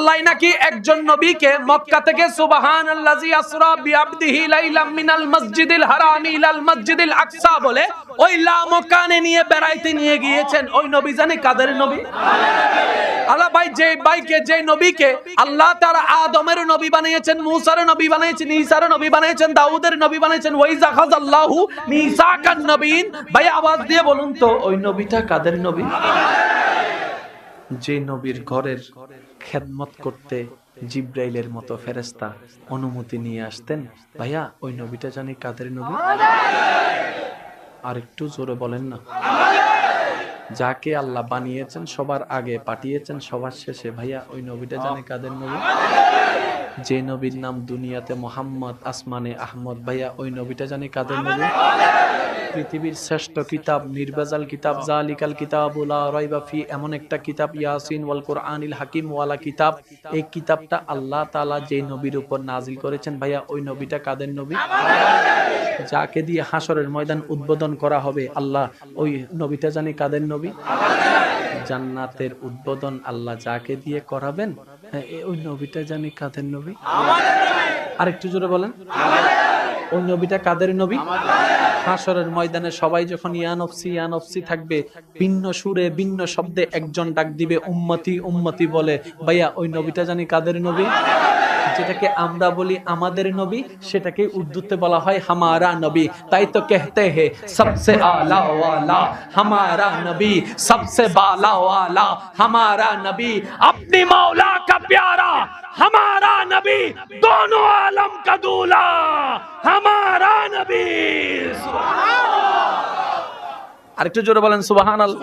আল্লাহ নাকি একজন নবীকে মক্কা থেকে সুবহানাল্লাযী আসরা বিআবদিহি লাইলাম মিনাল মসজিদিল হারামি ইলাল মসজিদিল আকসা বলে ওই লামকানে নিয়ে বেড়াইতে নিয়ে গিয়েছেন। ওই নবী জানে কাদের নবী? আল্লাহ ভাই যে নবীকে আল্লাহ তাআলা আদমের নবী বানিয়েছেন, মূসার নবী বানিয়েছেন, ঈসার নবী বানিয়েছেন, দাউদের নবী বানিয়েছেন, ওয়াইজা খাযাল্লাহু মিসাকান নবীন। ভাই আওয়াজ দিয়ে বলুন তো ওই নবীটা কাদের নবী? যে নবীর ঘরের খেদমত করতে জিব্রাইলের মতো ফেরেশতা অনুমতি নিয়ে আসতেন। ভাইয়া ওই নবীটা জানি কাদের নবী? আর একটু জোরে বলেন না। যাকে আল্লাহ বানিয়েছেন সবার আগে, পাঠিয়েছেন সবার শেষে, ভাইয়া ওই নবীটা জানে কাদের নবী? যে নবীর নাম দুনিয়াতে মোহাম্মদ, আসমানে আহমদ, ভাইয়া ওই নবীটা জানে কাদের নবী? পৃথিবীর শ্রেষ্ঠ কিতাব, নির্ভেজাল কিতাব, জালিকাল কিতাবুল লা রাইবা ফি, এমন একটা কিতাব, ইয়াসিন ওয়াল কুরআনিল হাকিম ওয়ালা কিতাব। এই কিতাবটা আল্লাহ তাআলা যে নবীর উপর নাজিল করেছেন, ভাইয়া ওই নবীটা কাদের নবী? যাকে দিয়ে হাসরের ময়দান উদ্বোধন করা হবে, আল্লাহ ওই নবীটা জানি কাদের নবী? জান্নাতের উদ্বোধন আল্লাহ যাকে দিয়ে করাবেন, ওই নবীটা জানি কাদের নবী? আরেকটু জোরে বলেন, ওই নবীটা কাদের নবী? হাসরের ময়দানে সবাই যখন ইয়া নফসি থাকবে, ভিন্ন সুরে ভিন্ন শব্দে একজন ডাক দিবে উম্মতি উম্মতি বলে, ভাইয়া ওই নবীটা জানি কাদের নবী? যেটাকে আমরা বলি আমাদের নবী, সেটাকে উর্দুতে বলা হয় হামারা নবী। তাই তো कहते हैं सबसे आला वाला हमारा नबी, सबसे बाला वाला हमारा नबी, अपनी मौला का प्यारा हमारा नबी, दोनों आलम का दूल्हा हमारा नबी। सुभान अल्लाह। আরেকটু জোরে বলেন সুবহানাল্লাহ।